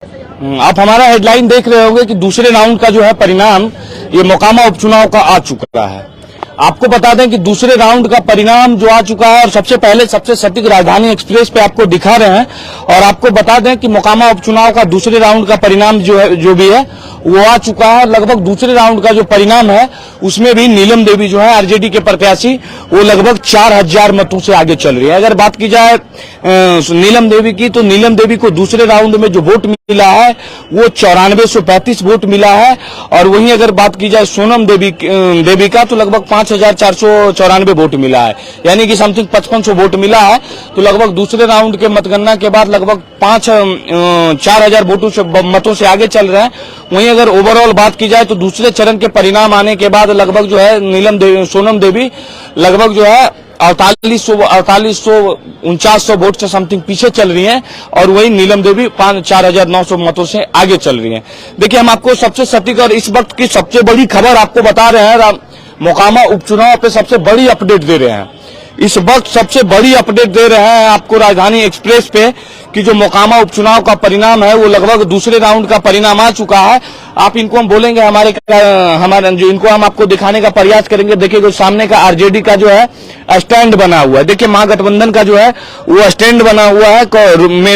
आप हमारा हेडलाइन देख रहे होंगे कि दूसरे राउंड का जो है परिणाम ये मोकामा उपचुनाव का आ चुका है। आपको बता दें कि दूसरे राउंड का परिणाम जो आ चुका है और सबसे पहले सबसे सटीक राजधानी एक्सप्रेस पे आपको दिखा रहे हैं और आपको बता दें कि मोकामा उपचुनाव का दूसरे राउंड का परिणाम जो भी है वो आ चुका है। लगभग दूसरे राउंड का जो परिणाम है उसमें भी नीलम देवी जो है आरजेडी के प्रत्याशी वो लगभग 4000 मतों से आगे चल रही है। अगर बात की जाए नीलम देवी की तो नीलम देवी को दूसरे राउंड में जो वोट मिला है वो 9435 वोट मिला है और वहीं अगर बात की जाए सोनम देवी का तो लगभग 5494 वोट मिला है, यानी कि समथिंग 5500 वोट मिला है। तो लगभग दूसरे राउंड के मतगणना के बाद लगभग 4000 मतों से आगे चल रहे हैं। वहीं अगर ओवरऑल बात की जाए तो दूसरे चरण के परिणाम आने के बाद लगभग जो है सोनम देवी लगभग जो है 4849 वोट से समथिंग पीछे चल रही हैं और वही नीलम देवी 4900 मतों से आगे चल रही हैं। देखिए, हम आपको सबसे सटीक और इस वक्त की सबसे बड़ी खबर आपको बता रहे हैं, मोकामा उपचुनाव पे सबसे बड़ी अपडेट दे रहे हैं। इस वक्त सबसे बड़ी अपडेट दे रहे हैं आपको राजधानी एक्सप्रेस पे कि जो मोकामा उपचुनाव का परिणाम है वो लगभग दूसरे राउंड का परिणाम आ चुका है। आप इनको हम बोलेंगे हमारे जो इनको हम आपको दिखाने का प्रयास करेंगे। देखिए, जो सामने का आरजेडी का जो है स्टैंड बना हुआ है, देखिए महागठबंधन का जो है वो स्टैंड बना हुआ है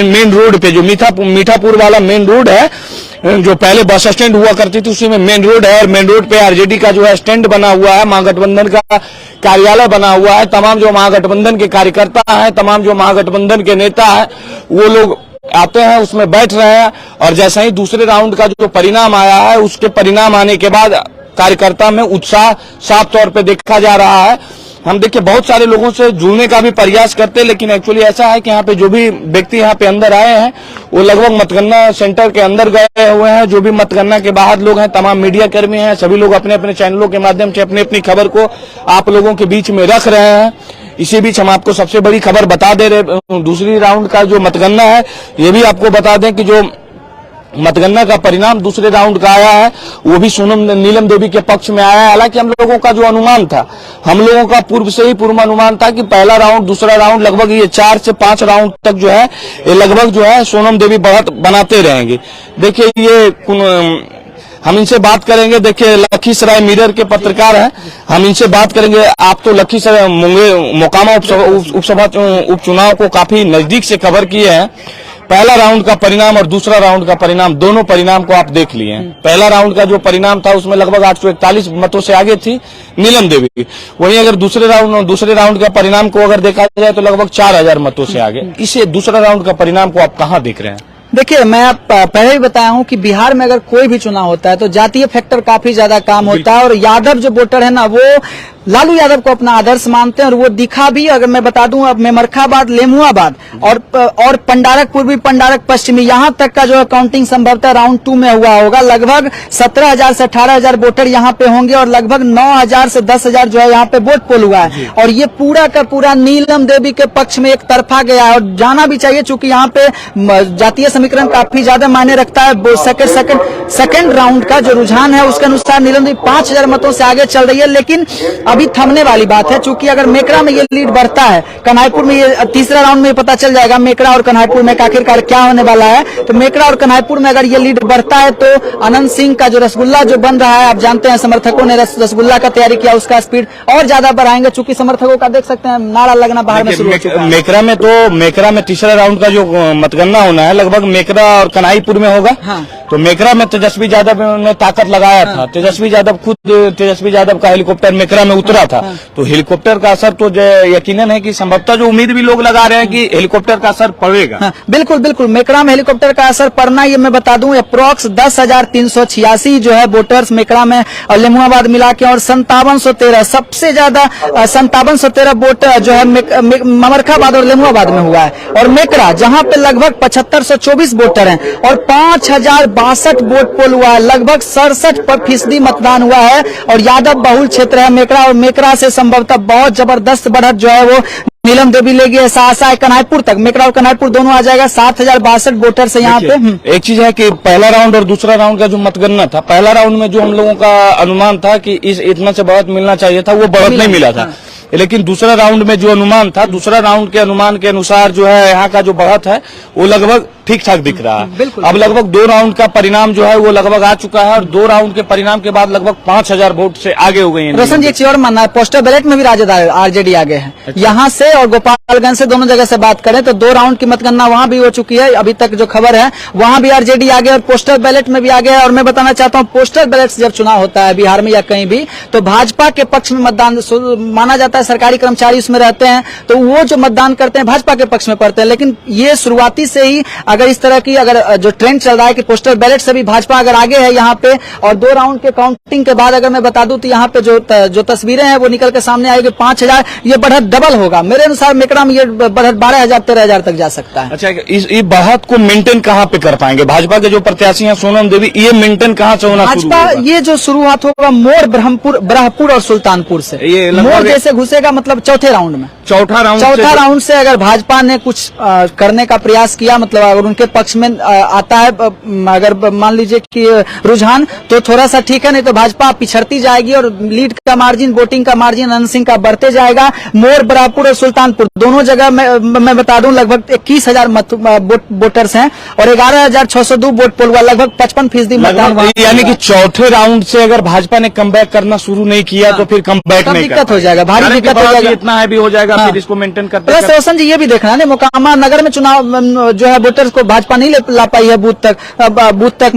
मेन रोड पे, जो मीठापुर वाला मेन रोड है, जो पहले बस स्टैंड हुआ करती थी उसी में मेन रोड है और मेन रोड पे आरजेडी का जो है स्टैंड बना हुआ है, महागठबंधन का कार्यालय बना हुआ है। तमाम जो महागठबंधन के कार्यकर्ता हैं, तमाम जो महागठबंधन के नेता हैं वो लोग आते हैं, उसमें बैठ रहे हैं और जैसे ही दूसरे राउंड का जो परिणाम आया है उसके परिणाम आने के बाद कार्यकर्ता में उत्साह साफ तौर पे देखा जा रहा है। हम देखिए बहुत सारे लोगों से जुड़ने का भी प्रयास करते हैं, लेकिन एक्चुअली ऐसा है कि यहाँ पे जो भी व्यक्ति यहाँ पे अंदर आए हैं वो लगभग मतगणना सेंटर के अंदर गए हुए हैं। जो भी मतगणना के बाहर लोग हैं, तमाम मीडिया कर्मी हैं, सभी लोग अपने अपने चैनलों के माध्यम से अपनी अपनी खबर को आप लोगों के बीच में रख रहे हैं। इसी बीच हम आपको सबसे बड़ी खबर बता दे रहे, दूसरी राउंड का जो मतगणना है ये भी आपको बता दें कि जो मतगणना का परिणाम दूसरे राउंड का आया है वो भी नीलम देवी के पक्ष में आया है। हालांकि हम लोगों का जो अनुमान था, हम लोगों का पूर्व से ही पूर्वानुमान था कि पहला राउंड दूसरा राउंड लगभग ये 4 से 5 राउंड तक जो है ये लगभग जो है सोनम देवी बढ़त बनाते रहेंगे। देखिए, ये हम इनसे बात करेंगे। देखिए, लखीसराय मिरर के पत्रकार हैं, हम इनसे बात करेंगे। आप तो लखीसराय मोकामा उपचुनाव को काफी नजदीक से कवर किए हैं। पहला राउंड का परिणाम और दूसरा राउंड का परिणाम, दोनों परिणाम को आप देख लिए हैं। पहला राउंड का जो परिणाम था उसमें लगभग 841 मतों से आगे थी नीलम देवी। वहीं अगर दूसरे राउंड का परिणाम को अगर देखा जाए तो लगभग 4000 मतों से आगे। इसे दूसरा राउंड का परिणाम को आप कहाँ देख रहे हैं? देखिए, मैं पहले ही बताया हूं कि बिहार में अगर कोई भी चुनाव होता है तो जातीय फैक्टर काफी ज्यादा काम होता है और यादव जो वोटर है ना वो लालू यादव को अपना आदर्श मानते हैं और वो दिखा भी। अगर मैं बता दूं, अब मेमरखाबाद, लेमुआबाद और पंडारक पूर्वी, पंडारक पश्चिमी, यहाँ तक का जो काउंटिंग संभवतः राउंड 2 में हुआ होगा। लगभग 17000 से 18000 वोटर यहाँ पे होंगे और लगभग 9000 से 10000 जो है यहाँ पे वोट पोल हुआ है और ये पूरा का पूरा नीलम देवी के पक्ष में एक तरफा गया है और जाना भी चाहिए, चूंकि यहाँ पे जातीय समीकरण काफी ज्यादा मायने रखता है। सेकंड राउंड का जो रुझान है उसके अनुसार नीलम देवी 5000 मतों से आगे चल रही है। लेकिन अभी थमने वाली बात है, चूंकि अगर मेकरा में ये लीड बढ़ता है, कन्हाईपुर में ये तीसरा राउंड में पता चल जाएगा मेकरा और कन्हाईपुर में आखिरकार क्या होने वाला है। तो मेकरा और कन्हाईपुर में अगर ये लीड बढ़ता है तो अनंत सिंह का जो रसगुल्ला जो बन रहा है, आप जानते हैं समर्थकों ने रसगुल्ला का तैयारी किया, उसका स्पीड और ज्यादा बढ़ाएंगे, चूंकि समर्थकों का देख सकते हैं नारा लगना बाहर में शुरू हो चुका है। मेकरा में तीसरा राउंड का जो मतगणना होना है लगभग मेकरा और कन्हाईपुर में होगा। हाँ। तो मेकरा में तेजस्वी यादव ने ताकत लगाया था। तेजस्वी यादव का हेलीकॉप्टर मेकरा में उतरा था। तो हेलीकॉप्टर का असर तो यकीनन है कि संभवतः जो उम्मीद भी लोग लगा रहे हैं कि हेलीकॉप्टर का असर पड़ेगा। बिल्कुल बिल्कुल, मेकरा में हेलीकॉप्टर का असर पड़ना, ये मैं बता दूं, अप्रोक्स 10,386 जो है वोटर्स मेकरा में और लेमुआबाद मिला के और 5713 सबसे ज्यादा 5713 वोट जो है ममरखाबाद और लेमुआबाद में हुआ है। और मेकरा जहां पे लगभग 7524 वोटर हैं और 5062 वोट पोल हुआ है, लगभग 67% मतदान हुआ है और यादव बहुल क्षेत्र है मेकरा और मेकरा से संभवतः बहुत जबरदस्त बढ़त जो है वो नीलम देवी लेगी। ऐसा आशा है कन्हाईपुर तक, मेकरा और कन्हाईपुर दोनों आ जाएगा 7062 वोटर से यहाँ पे। एक चीज है कि पहला राउंड और दूसरा राउंड का जो मतगणना था, पहला राउंड में जो हम लोगों का अनुमान था कि इतना से बढ़त मिलना चाहिए था, वो बढ़त नहीं मिला था। लेकिन दूसरा राउंड में जो अनुमान था, दूसरा राउंड के अनुमान के अनुसार जो है यहाँ का जो बढ़त है वो लगभग ठीक ठाक दिख रहा है। बिल्कुल। अब लगभग 2 राउंड का परिणाम जो है वो लगभग आ चुका है और 2 राउंड के परिणाम के बाद लगभग 5000 वोट से आगे हो गए हैं। रोशन जी एक चीज और मानना है, पोस्टल बैलेट में भी राजद आरजेडी आगे है। अच्छा। यहाँ से और गोपालगंज से दोनों जगह से बात करें तो 2 राउंड की मतगणना वहां भी हो चुकी है। अभी तक जो खबर है वहां भी आरजेडी आगे और पोस्टल बैलेट में भी आगे है। और मैं बताना चाहता हूँ पोस्टल बैलेट से जब चुनाव होता है बिहार में या कहीं भी तो भाजपा के पक्ष में मतदान माना जाता है। सरकारी कर्मचारी उसमें रहते हैं तो वो जो मतदान करते हैं भाजपा के पक्ष में पड़ते हैं। लेकिन ये शुरुआती से ही अगर इस तरह की अगर जो ट्रेंड चल रहा है कि पोस्टल बैलेट से भी भाजपा अगर आगे है यहाँ पे और 2 राउंड के काउंटिंग के बाद अगर मैं बता दूं तो यहाँ पे जो तस्वीरें हैं वो निकल के सामने आएगी 5000 ये बढ़त डबल होगा मेरे अनुसार। मेकड़ा में ये बढ़त 12000 13,000 तक जा सकता है। अच्छा, इस बढ़त को मेंटेन कहाँ पे कर पाएंगे भाजपा के जो प्रत्याशी हैं सोनम देवी, ये मेंटेन कहाँ से होना शुरू भाजपा होगा? ये जो शुरुआत होगा मोर ब्रह्मपुर और सुल्तानपुर से, ये लगभग मोर जैसे घुसेगा मतलब चौथे राउंड में। चौथा राउंड से अगर भाजपा ने कुछ करने का प्रयास किया मतलब अगर उनके पक्ष में आता है अगर मान लीजिए कि रुझान तो थोड़ा सा ठीक है, नहीं तो भाजपा पिछड़ती जाएगी और लीड का मार्जिन वोटिंग का मार्जिन अनंत सिंह का बढ़ते जाएगा। मोर ब्रह्मपुर और सुल्तानपुर दोनों जगह मैं बता दूं लगभग 21,000 वोटर्स हैं और 11,602 वोट पोल हुआ, लगभग 55% मतदान। यानी कि चौथे राउंड से अगर भाजपा ने कमबैक करना शुरू नहीं किया तो फिर कमबैक नहीं दिक्कत हो जाएगा, भारी दिक्कत हो जाएगा। इतना हैवी हो जाएगा हाँ। फिर इसको मेंटेन करते प्लस रोशन जी ये भी देखना है मोकामा नगर में चुनाव जो है वोटर्स को भाजपा नहीं ला पाई है बूथ तक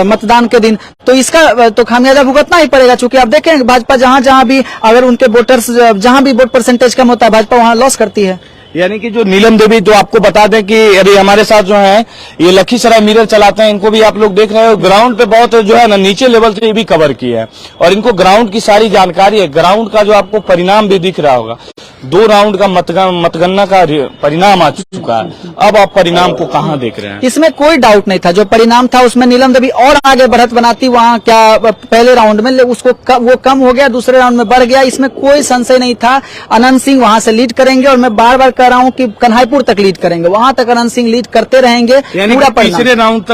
मतदान के दिन, तो इसका तो खामियाजा भुगतना ही पड़ेगा। चूंकि आप देखें भाजपा जहां भी अगर उनके वोटर्स जहां भी वोट परसेंटेज कम होता है भाजपा वहां लॉस करती है। यानी कि जो नीलम देवी, तो आपको बता दें कि अभी हमारे साथ जो है ये लखीसराय मिरर चलाते हैं, इनको भी आप लोग देख रहे हो। ग्राउंड पे बहुत जो है ना नीचे लेवल से ये भी कवर किया है और इनको ग्राउंड की सारी जानकारी है। ग्राउंड का जो आपको परिणाम भी दिख रहा होगा, 2 राउंड का मतगणना का परिणाम आ चुका है। अब आप परिणाम को कहाँ देख रहे हैं? इसमें कोई डाउट नहीं था, जो परिणाम था उसमें नीलम देवी और आगे बढ़त बनाती वहां क्या पहले राउंड में उसको वो कम हो गया, दूसरे राउंड में बढ़ गया, इसमें कोई संशय नहीं था। अनंत सिंह वहां से लीड करेंगे और मैं बार बार कह रहा हूं कि कन्हाईपुर तक लीड करेंगे, वहां तक अनंत सिंह लीड करते रहेंगे पूरा तीसरे राउंड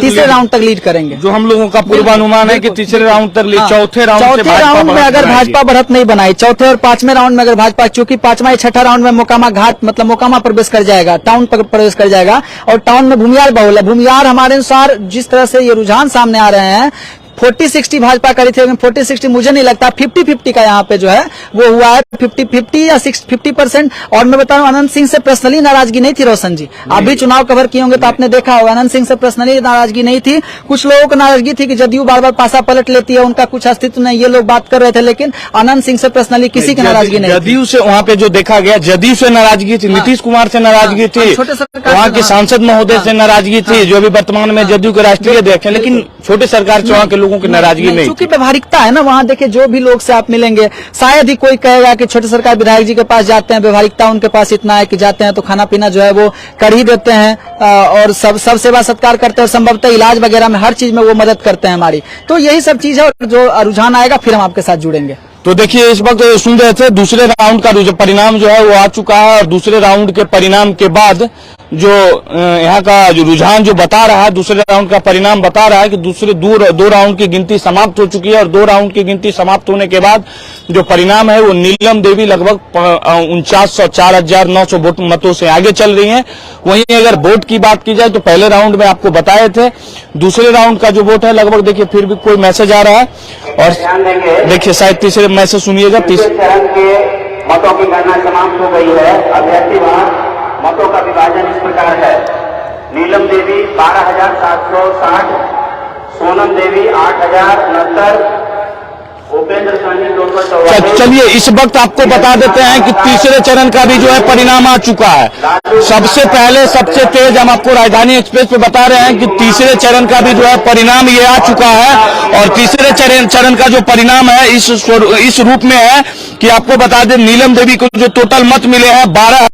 तक लीड करेंगे। जो हम लोगों का पूर्वानुमान है कि तीसरे राउंड तक लीड, चौथे राउंड में अगर भाजपा बढ़त नहीं बनाई, चौथे और 5वें राउंड में अगर भाजपा, चूंकि 5वां या 6ठा राउंड में मोकामा घाट मतलब मोकामा प्रवेश कर जाएगा, टाउन पर प्रवेश कर जाएगा और टाउन में भूमियार बहुल है। भूमियार हमारे अनुसार जिस तरह से ये रुझान सामने आ रहे हैं 40-60 भाजपा करी थी, लेकिन 40-60 मुझे नहीं लगता, 50-50 का यहाँ पे जो है वो हुआ है, 50-50 या 50%। और मैं बता रहा हूँ अनंत सिंह से पर्सनली नाराजगी नहीं थी रोशन जी, आप भी चुनाव कवर किए होंगे तो आपने देखा होगा अनंत सिंह से पर्सनली नाराजगी नहीं थी। कुछ लोगों को नाराजगी थी कि जदयू बार बार पासा पलट लेती है, उनका कुछ अस्तित्व नहीं, ये लोग बात कर रहे थे, लेकिन अनंत सिंह से पर्सनली किसी की नाराजगी नहीं। जदयू से वहाँ पे जो देखा गया, जदयू से नाराजगी थी, नीतीश कुमार से नाराजगी थी, वहाँ के सांसद महोदय से नाराजगी थी जो अभी वर्तमान में जदयू के राष्ट्रीय अध्यक्ष हैं, लेकिन छोटे सरकार से वहाँ के लोगों की नाराजगी नहीं। चूंकि व्यवहारिकता है ना, वहाँ देखिए जो भी लोग से आप मिलेंगे शायद ही कोई कहेगा कि छोटे सरकार विधायक जी के पास जाते हैं, व्यवहारिकता उनके पास इतना है कि जाते हैं तो खाना पीना जो है वो कर ही देते हैं और सब सेवा सत्कार करते हैं और संभवतः इलाज वगैरह में हर चीज में वो मदद करते हैं हमारी। तो यही सब चीज है और जो रुझान आएगा फिर हम आपके साथ जुड़ेंगे। तो देखिए इस वक्त सुन रहे थे दूसरे राउंड का परिणाम जो है वो आ चुका है और दूसरे राउंड के परिणाम के बाद जो यहाँ का जो रुझान जो बता रहा है, दूसरे राउंड का परिणाम बता रहा है कि दूसरे 2 राउंड की गिनती समाप्त हो चुकी है और 2 राउंड की गिनती समाप्त होने के बाद जो परिणाम है वो नीलम देवी लगभग 49,004,900 वोट मतों से आगे चल रही हैं। वहीं अगर वोट की बात की जाए तो पहले राउंड में आपको बताए थे, दूसरे राउंड का जो वोट है लगभग देखिए फिर भी कोई मैसेज आ रहा है और देखिए शायद तीसरे मैसेज सुनिएगा। तीसरे चरण के मतों की गणना समाप्त हो गई है। अभ्यर्थीवार मतों का विभाजन इस प्रकार है: नीलम देवी 12,760, सोनम देवी 8,069, उपेंद्र सहनी 244। चलिए इस वक्त आपको बता देते हैं कि तीसरे चरण का भी जो है परिणाम आ चुका है। सबसे पहले सबसे तेज हम आपको राजधानी एक्सप्रेस पे बता रहे हैं कि तीसरे चरण का भी जो है परिणाम ये आ चुका है और तीसरे चरण का जो परिणाम है इस रूप में है कि आपको बता दें नीलम देवी को जो टोटल मत मिले हैं 12